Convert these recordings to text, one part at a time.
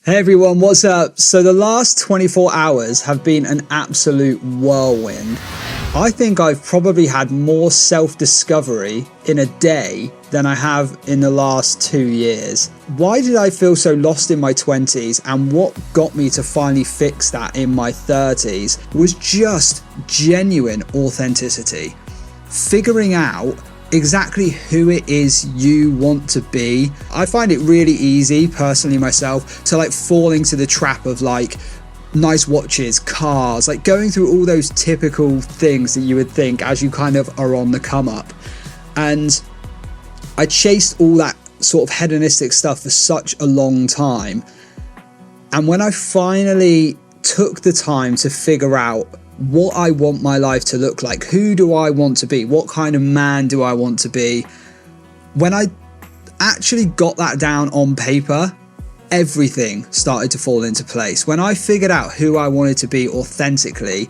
Hey everyone, what's up? So the last 24 hours have been an absolute whirlwind. I think I've probably had more self-discovery in a day than I have in the last 2 years. Why did I feel so lost in my 20s, and what got me to finally fix that in my 30s was just genuine authenticity. Figuring out exactly who it is you want to be. I find it really easy, personally myself, to fall into the trap of nice watches, cars, going through all those typical things that you would think as you kind of are on the come up. And I chased all that sort of hedonistic stuff for such a long time. And when I finally took the time to figure out what I want my life to look like, who do I want to be, what kind of man do I want to be, when I actually got that down on paper, everything started to fall into place. When I figured out who I wanted to be authentically,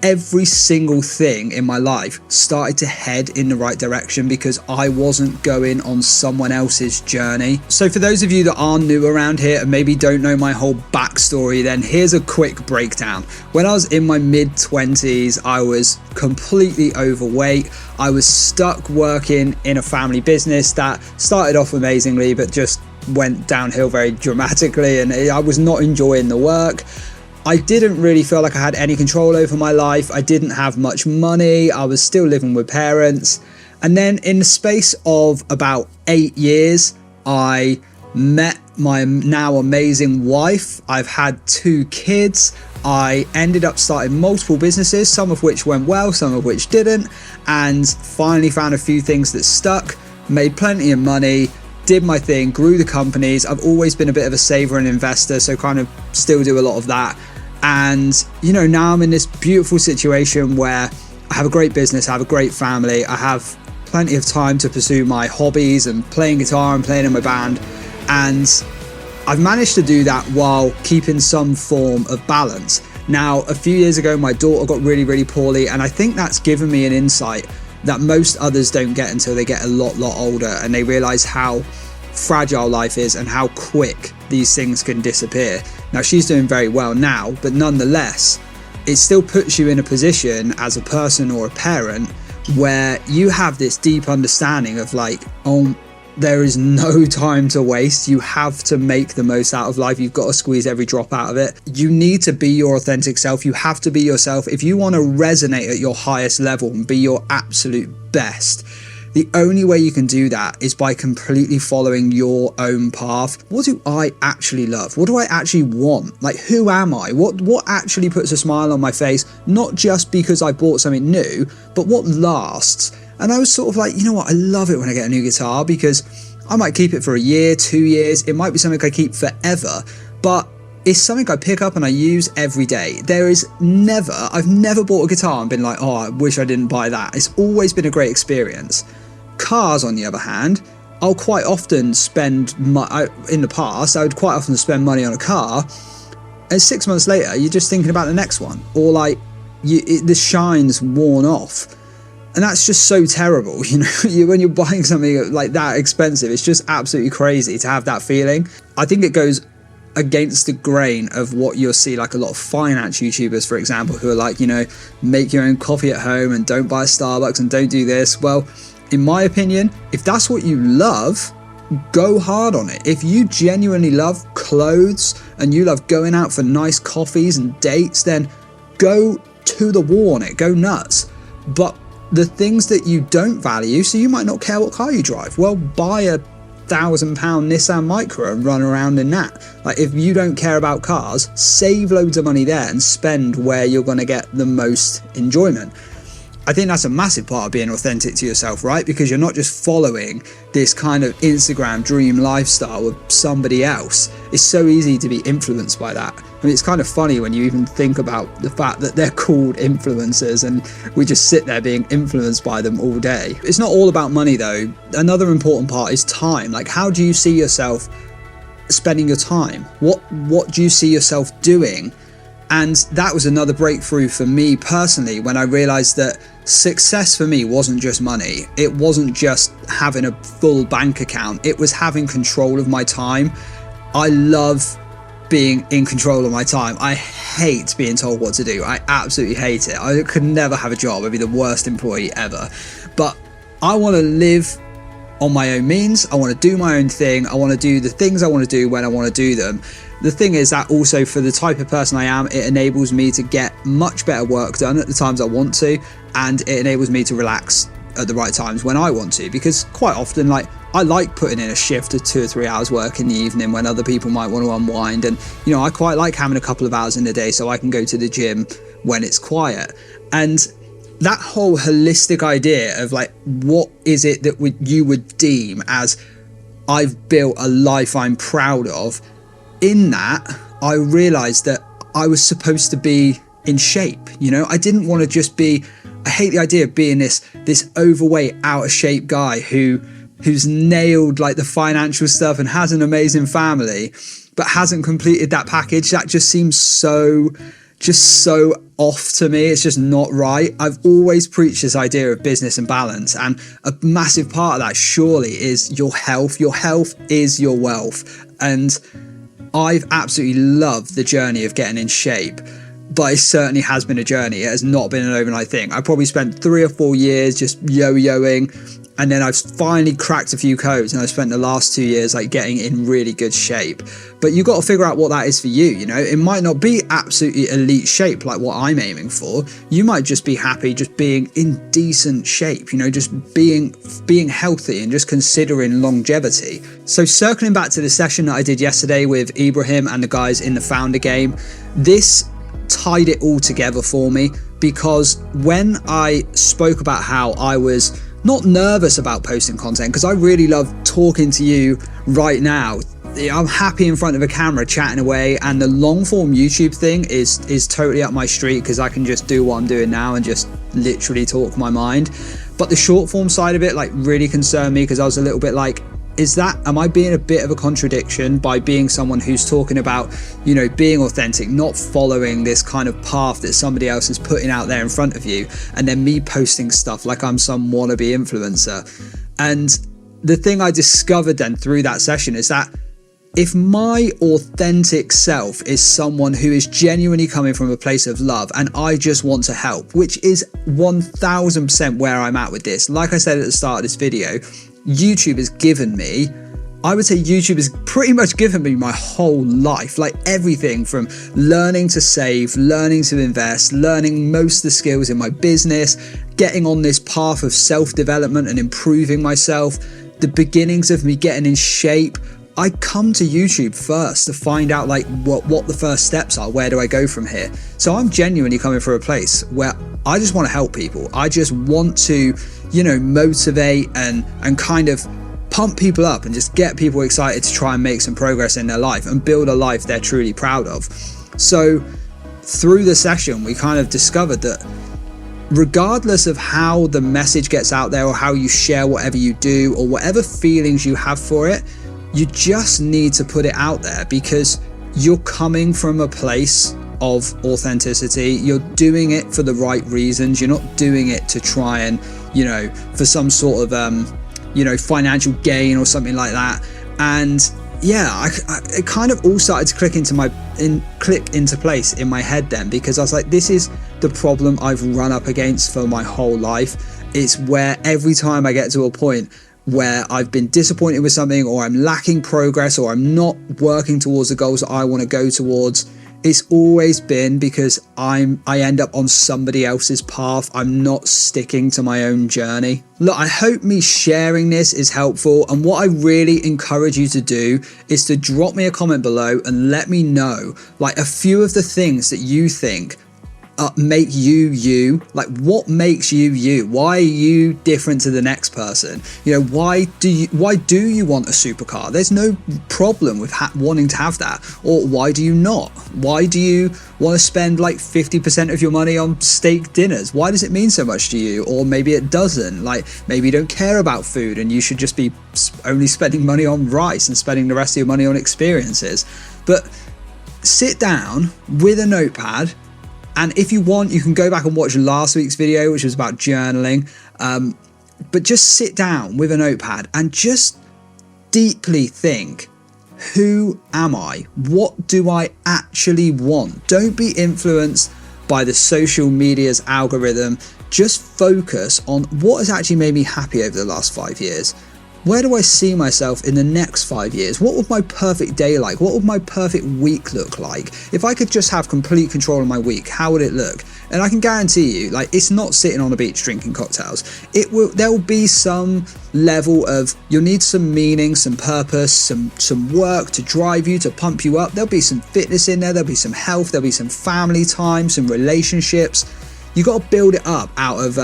every single thing in my life started to head in the right direction because I wasn't going on someone else's journey. So for those of you that are new around here and maybe don't know my whole backstory, then here's a quick breakdown. When I was in my mid-20s, I was completely overweight. I was stuck working in a family business that started off amazingly but just went downhill very dramatically, and I was not enjoying the work. I didn't really feel like I had any control over my life. I didn't have much money. I was still living with parents. And then in the space of about 8 years, I met my now amazing wife. I've had 2 kids. I ended up starting multiple businesses, some of which went well, some of which didn't, and finally found a few things that stuck, made plenty of money, did my thing, grew the companies. I've always been a bit of a saver and investor, so kind of still do a lot of that. And now I'm in this beautiful situation where I have a great business, I have a great family, I have plenty of time to pursue my hobbies and playing guitar and playing in my band, and I've managed to do that while keeping some form of balance. Now, a few years ago, my daughter got really poorly, and I think that's given me an insight that most others don't get until they get a lot older and they realize how fragile life is and how quick these things can disappear. Now, she's doing very well now, but nonetheless, it still puts you in a position as a person or a parent where you have this deep understanding of there is no time to waste. You have to make the most out of life. You've got to squeeze every drop out of it. You need to be your authentic self. You have to be yourself. If you want to resonate at your highest level and be your absolute best, the only way you can do that is by completely following your own path. What do I actually love? What do I actually want? Who am I? What actually puts a smile on my face? Not just because I bought something new, but what lasts? And I was sort of you know what? I love it when I get a new guitar because I might keep it for a year, 2 years. It might be something I keep forever, but it's something I pick up and I use every day. I've never bought a guitar and been oh, I wish I didn't buy that. It's always been a great experience. Cars, on the other hand, I'll quite often spend in the past, I would quite often spend money on a car, and 6 months later, you're just thinking about the next one, or the shine's worn off. And that's just so terrible, when you're buying something that expensive, it's just absolutely crazy to have that feeling. I think it goes against the grain of what you'll see a lot of finance YouTubers, for example, who are make your own coffee at home and don't buy Starbucks and don't do this. Well, in my opinion, if that's what you love, go hard on it. If you genuinely love clothes and you love going out for nice coffees and dates, then go to the wall on it, go nuts. But the things that you don't value, so you might not care what car you drive, well, buy a £1,000 Nissan Micra and run around in that. If you don't care about cars, save loads of money there and spend where you're going to get the most enjoyment. I think that's a massive part of being authentic to yourself, right? Because you're not just following this kind of Instagram dream lifestyle of somebody else. It's so easy to be influenced by that. I mean, it's kind of funny when you even think about the fact that they're called influencers and we just sit there being influenced by them all day. It's not all about money though. Another important part is time. How do you see yourself spending your time? What do you see yourself doing? And that was another breakthrough for me personally when I realized that success for me wasn't just money. It wasn't just having a full bank account. It was having control of my time. I love being in control of my time. I hate being told what to do. I absolutely hate it. I could never have a job. I'd be the worst employee ever. But I want to live on my own means. I want to do my own thing. I want to do the things I want to do when I want to do them. The thing is that also, for the type of person I am, it enables me to get much better work done at the times I want to, and it enables me to relax at the right times when I want to, because quite often, like, I like putting in a shift of 2 or 3 hours work in the evening when other people might want to unwind, and you know, I quite like having a couple of hours in the day so I can go to the gym when it's quiet. And that whole holistic idea of like, what is it that you would deem as, I've built a life I'm proud of, in that I realized that I was supposed to be in shape. You know, I didn't want to just be, I hate the idea of being this overweight, out of shape guy who's nailed like the financial stuff and has an amazing family but hasn't completed that package. That just seems so off to me. It's just not right. I've always preached this idea of business and balance, and a massive part of that surely is your health. Your health is your wealth, and I've absolutely loved the journey of getting in shape, but it certainly has been a journey. It has not been an overnight thing. I probably spent 3 or 4 years just yo-yoing, and then I've finally cracked a few codes, and I've spent the last 2 years like getting in really good shape. But you've got to figure out what that is for you. You know, it might not be absolutely elite shape like what I'm aiming for. You might just be happy just being in decent shape, you know, just being healthy and just considering longevity. So circling back to the session that I did yesterday with Ibrahim and the guys in the founder game, this tied it all together for me, because when I spoke about how I was not nervous about posting content, because I really love talking to you right now. I'm happy in front of a camera chatting away, and the long form YouTube thing is totally up my street, because I can just do what I'm doing now and just literally talk my mind. But the short form side of it like really concerned me, because I was a little bit like, am I being a bit of a contradiction by being someone who's talking about, you know, being authentic, not following this kind of path that somebody else is putting out there in front of you, and then me posting stuff like I'm some wannabe influencer? And the thing I discovered then through that session is that if my authentic self is someone who is genuinely coming from a place of love and I just want to help, which is 1000% where I'm at with this. Like I said at the start of this video, YouTube has given me, I would say YouTube has pretty much given me my whole life, like everything from learning to save, learning to invest, learning most of the skills in my business, getting on this path of self-development and improving myself, the beginnings of me getting in shape. I come to YouTube first to find out like what the first steps are. Where do I go from here? So I'm genuinely coming from a place where I just want to help people. I just want to, you know, motivate and kind of pump people up and just get people excited to try and make some progress in their life and build a life they're truly proud of. So through the session, we kind of discovered that regardless of how the message gets out there or how you share whatever you do or whatever feelings you have for it, you just need to put it out there, because you're coming from a place of authenticity. You're doing it for the right reasons. You're not doing it to try and, you know, for some sort of, you know, financial gain or something like that. And yeah, it kind of all started to click into place in my head then, because I was like, this is the problem I've run up against for my whole life. It's where every time I get to a point where I've been disappointed with something, or I'm lacking progress, or I'm not working towards the goals that I want to go towards, it's always been because I end up on somebody else's path. I'm not sticking to my own journey. Look, I hope me sharing this is helpful, and what I really encourage you to do is to drop me a comment below and let me know like a few of the things that you think make you. Like, what makes you? Why are you different to the next person? You know, why do you want a supercar? There's no problem with wanting to have that. Or why do you not? Why do you want to spend like 50% of your money on steak dinners? Why does it mean so much to you? Or maybe it doesn't. Like, maybe you don't care about food and you should just be only spending money on rice and spending the rest of your money on experiences. But sit down with a notepad. And if you want, you can go back and watch last week's video, which was about journaling. But just sit down with a notepad and just deeply think, Who am I? What do I actually want? Don't be influenced by the social media's algorithm. Just focus on what has actually made me happy over the last 5 years. Where do I see myself in the next 5 years? What would my perfect day like? What would my perfect week look like? If I could just have complete control of my week, how would it look? And I can guarantee you, like, it's not sitting on a beach drinking cocktails. There will be some level of, you'll need some meaning, some purpose, some work to drive you, to pump you up. There'll be some fitness in there. There'll be some health. There'll be some family time, some relationships. You got to build it up out of,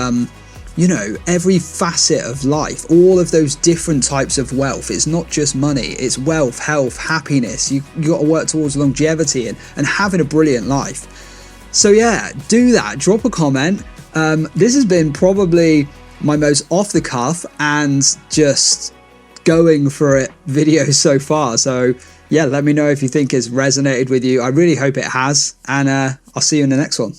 every facet of life, all of those different types of wealth. It's not just money, it's wealth, health, happiness. You got to work towards longevity and having a brilliant life. So yeah, do that. Drop a comment. This has been probably my most off the cuff and just going for it video so far. So yeah, let me know if you think it's resonated with you. I really hope it has, and I'll see you in the next one.